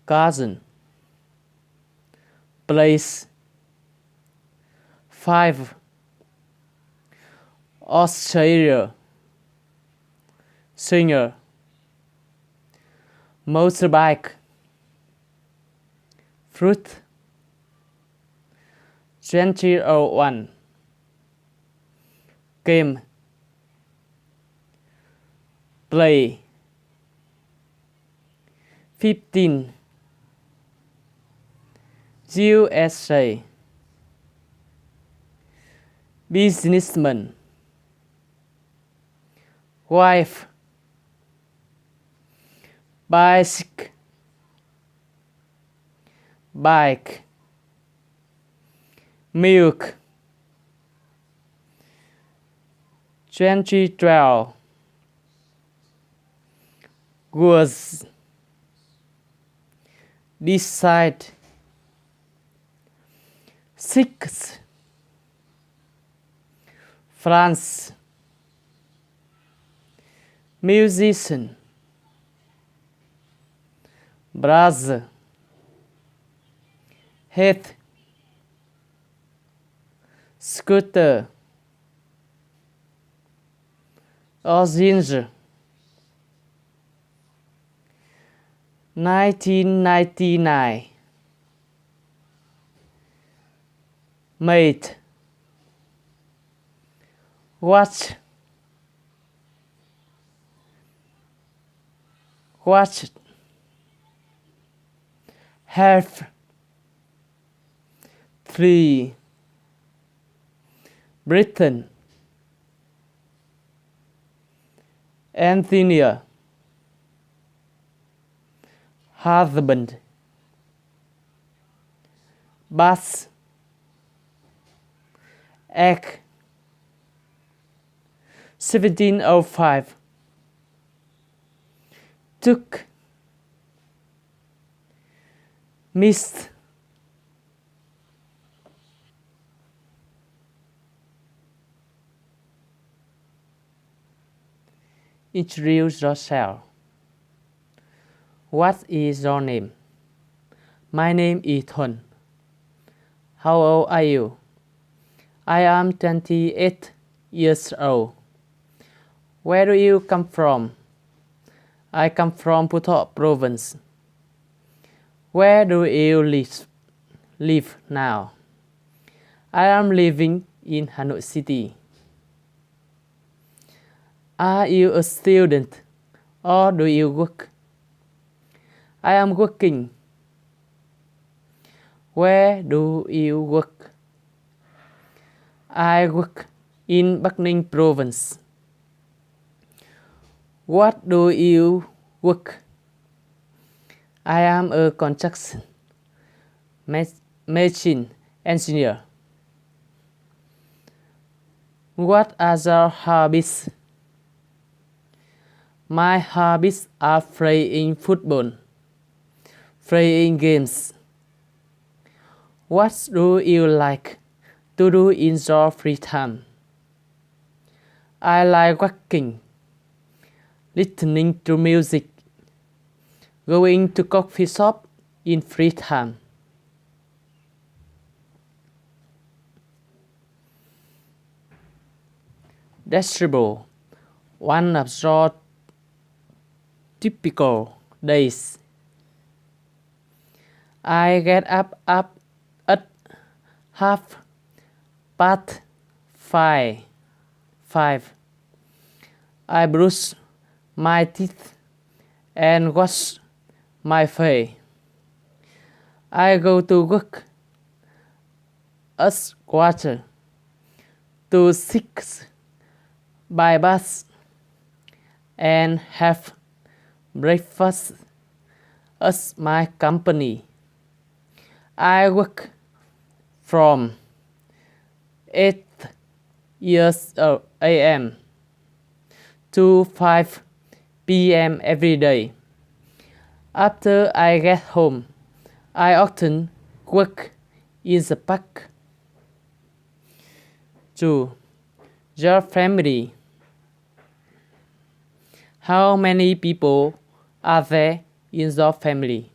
cousin. Place. 5. Australia. Singer. Motorbike. Fruit. 2001. Game. Play. 15. USA. Businessman. Wife. Bicycle. Bike. Milk. 2012. Was. Decide. 6. France. Musician. Brazil. Heath. Scooter. Orange. 1999. Mate. Watch. Watch. Half. 3. Britain. Anthea. Husband. Bus. Egg. 1705. Took. Missed. Introduce yourself. What is your name? My name is Thuần. How old are you? I am 28 years old. Where do you come from? I come from Phú Thọ province. Where do you live now? I am living in Hanoi City. Are you a student or do you work? I am working. Where do you work? I work in Bắc Ninh province. What do you work? I am a construction machine engineer. What are your hobbies? My hobbies are playing football, playing games. What do you like to do in your free time? I like walking, listening to music, going to coffee shop in free time. Describe one of your typical days. I get up at 5:30. I brush my teeth and wash my face. I go to work at 5:45 by bus and have breakfast at my company. I work from 8 a.m. to 5 p.m. every day. After I get home, I often work in the park. 2. Your family. How many people are there in your family?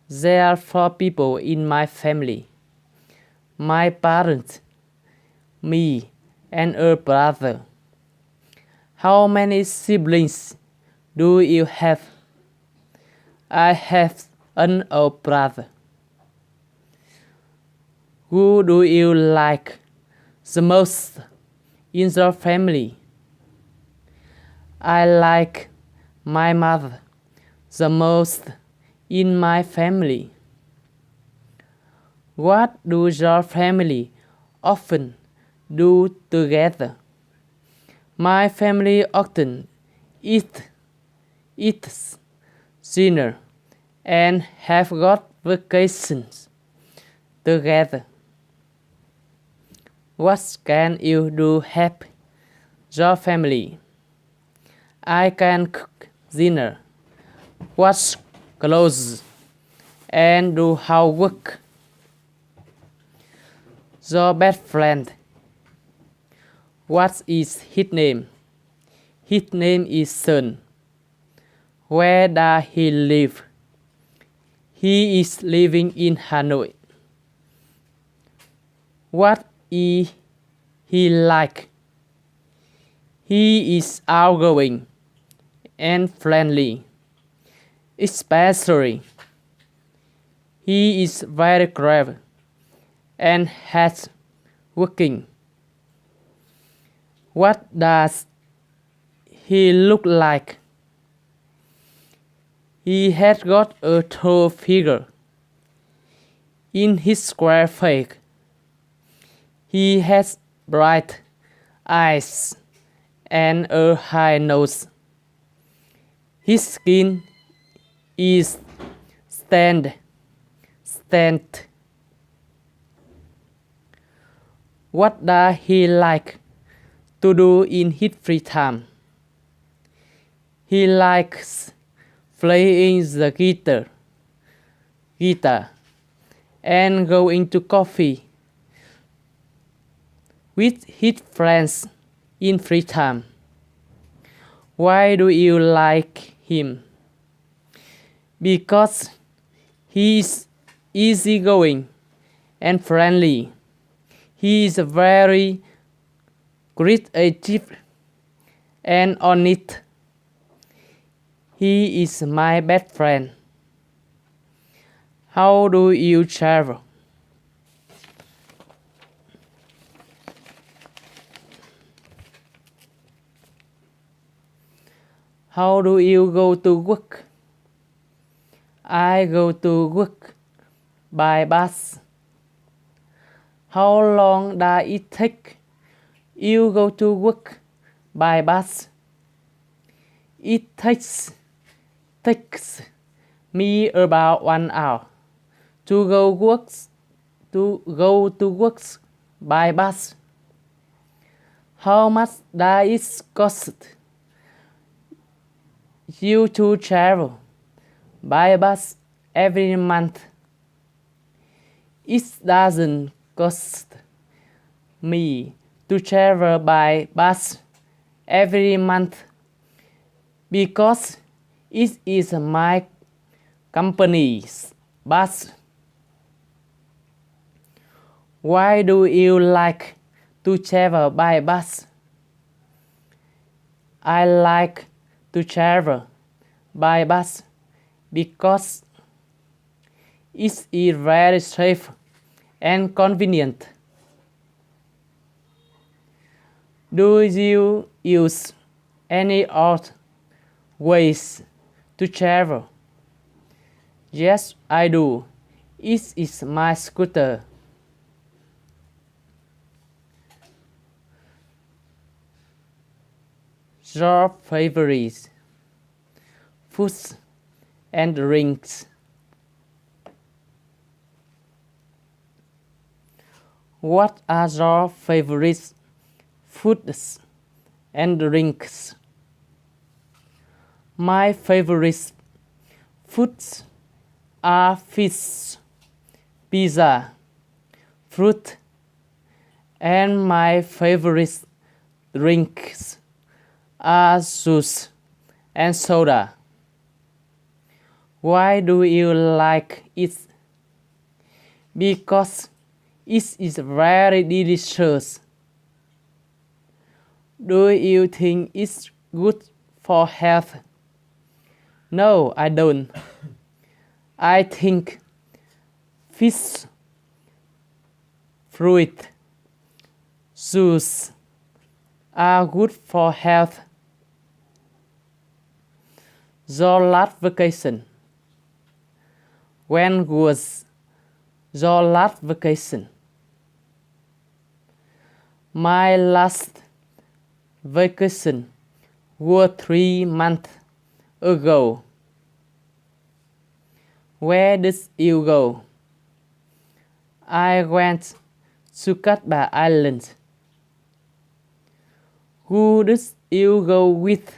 There are 4 people in my family: my parents, me, and a brother. How many siblings do you have? I have an older brother. Who do you like the most in your family? I like my mother the most in my family. What do your family often do together? My family often eats dinner and have got vacations together. What can you do help your family? I can cook dinner, wash clothes, and do housework. Your best friend, what is his name? His name is Sun. Where does he live? He is living in Hanoi. What is he like? He is outgoing and friendly. Especially, he is very clever and hard working. What does he look like? He has got a tall figure. In his square face, he has bright eyes and a high nose. His skin is tanned. What does he like to do in his free time? He likes playing the guitar and going to coffee with his friends in free time. Why do you like him? Because he is easygoing and friendly. He is very creative and honest. He is my best friend. How do you travel? How do you go to work? I go to work by bus. How long does it take you go to work by bus? It takes me about 1 hour to go to work by bus. How much does it cost you to travel by bus every month? It doesn't cost me to travel by bus every month because it is my company's bus. Why do you like to travel by bus? I like to travel by bus because it is very safe and convenient. Do you use any other ways to travel? Yes, I do. It is my scooter. Your favorite foods and drinks. What are your favorite foods and drinks? My favorite foods are fish, pizza, fruit, and my favorite drinks are juice and soda. Why do you like it? Because it is very delicious. Do you think it's good for health? No, I don't. I think fish, fruit, juice are good for health. Your last vacation. When was your last vacation? My last vacation was 3 months ago. Where did you go? I went to Cutba Island. Who did you go with?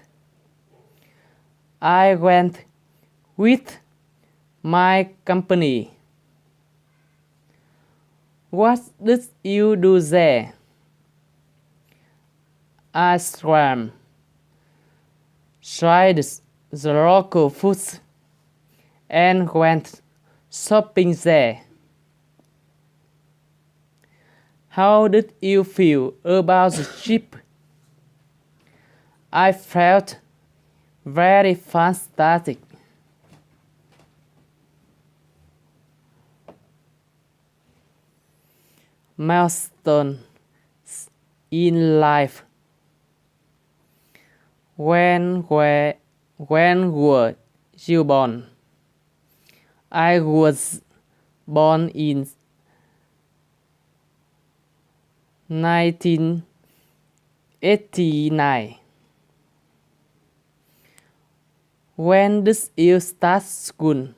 I went with my company. What did you do there? I swam, tried the local foods, and went shopping there. How did you feel about the trip? I felt very fantastic. Milestone in life. When were you born? I was born in 1989. When did you start school?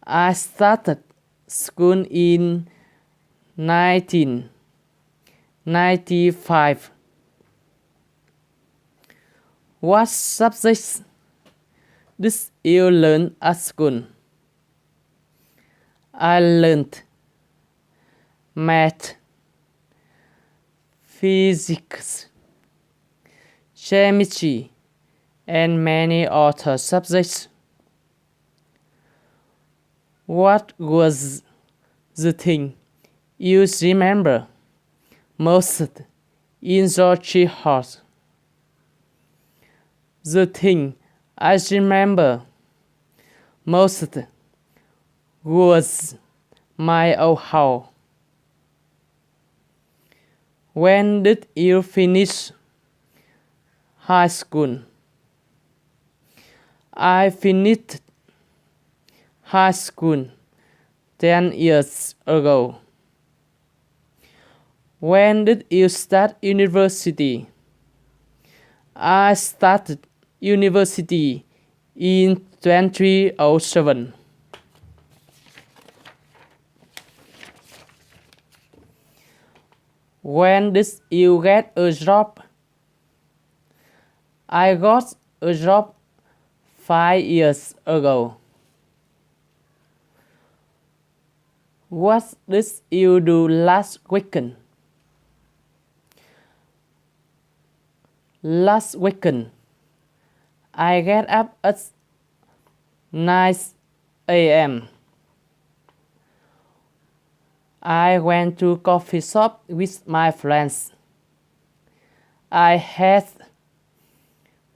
I started school in 1995. What subjects did you learn at school? I learned math, physics, chemistry, and many other subjects. What was the thing you remember most in your childhood? The thing I remember most was my old house. When did you finish high school? I finished high school 10 years ago. When did you start university? I started university in 2007. When did you get a job? I got a job 5 years ago. What did you do last weekend? Last weekend, I get up at 9 a.m. I went to coffee shop with my friends. I had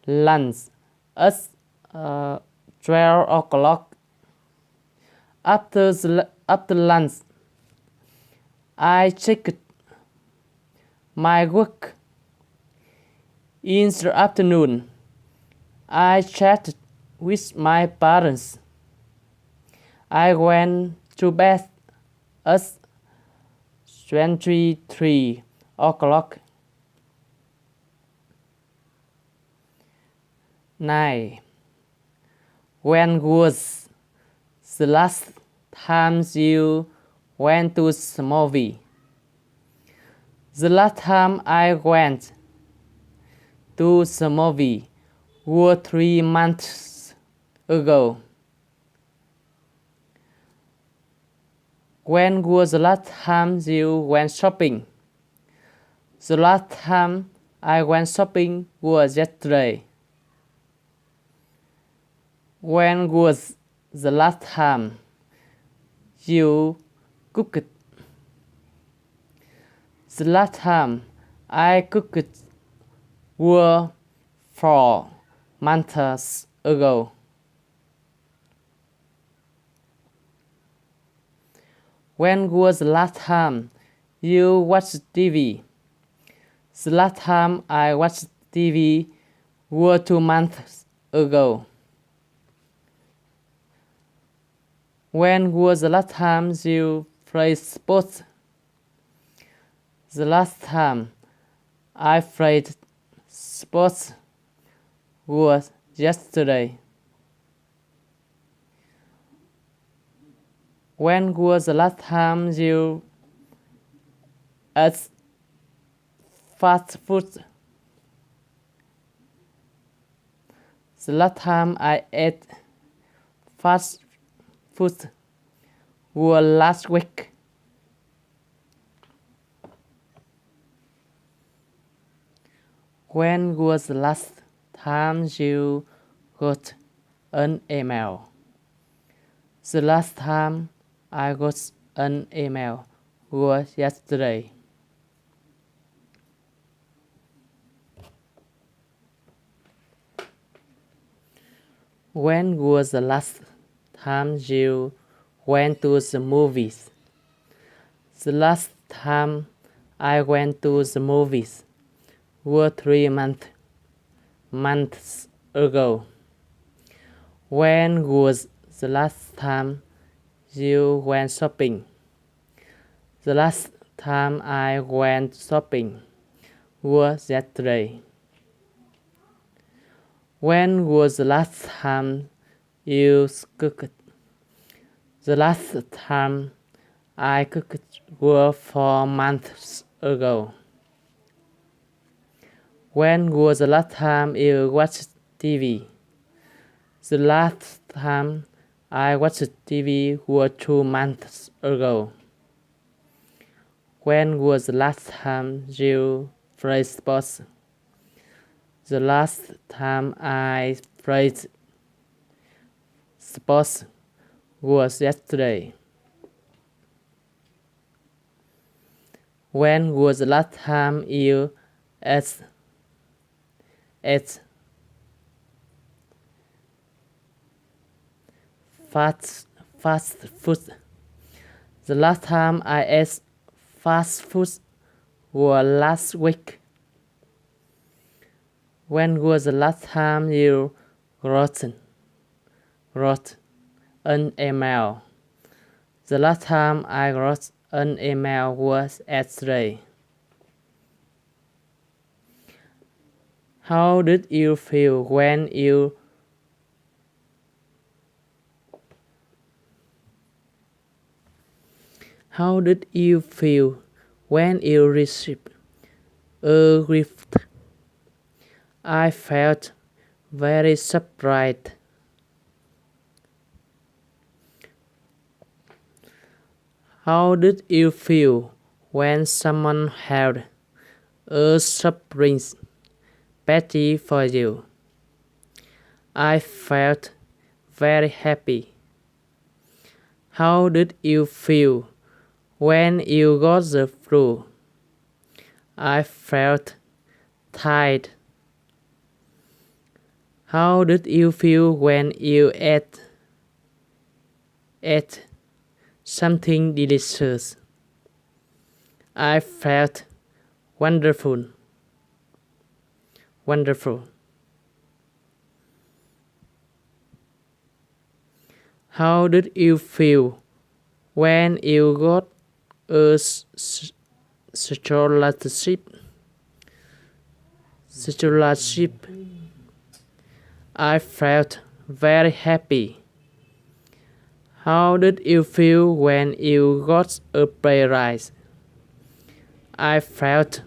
lunch at 12 o'clock. After lunch, I checked my work. In the afternoon, I chatted with my parents. I went to bed at 23 o'clock. 9. When was the last time you went to the movie? The last time I went to the movie was 3 months ago. When was the last time you went shopping? The last time I went shopping was yesterday. When was the last time you cooked? The last time I cooked was 4 months ago. When was the last time you watched TV? The last time I watched TV was 2 months ago. When was the last time you played sports? The last time I played sports was yesterday. When was the last time you ate fast food? The last time I ate fast food was last week. When was the last time you got an email? The last time I got an email was yesterday. When was the last time you went to the movies? The last time I went to the movies was 3 months ago. When was the last time you went shopping? The last time I went shopping was yesterday. When was the last time you cooked? The last time I cooked was 4 months ago. When was the last time you watched TV? The last time I watched TV was 2 months ago. When was the last time you played sports? The last time I played sports was yesterday. When was the last time you ate fast food? The last time I ate fast food was last week. When was the last time you wrote an email? The last time I wrote an email was yesterday. How did you feel when you received a gift? I felt very surprised. How did you feel when someone held a surprise party for you? I felt very happy. How did you feel when you got the flu? I felt tired. How did you feel when you ate something delicious? I felt wonderful. How did you feel when you got a scholarship? I felt very happy. How did you feel when you got a pay rise? I felt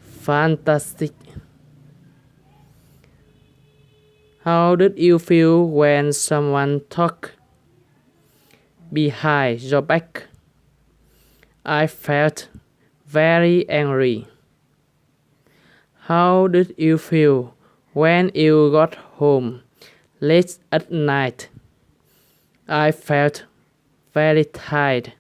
fantastic. How did you feel when someone talked behind your back? I felt very angry. How did you feel when you got home Late at night, I felt very tired.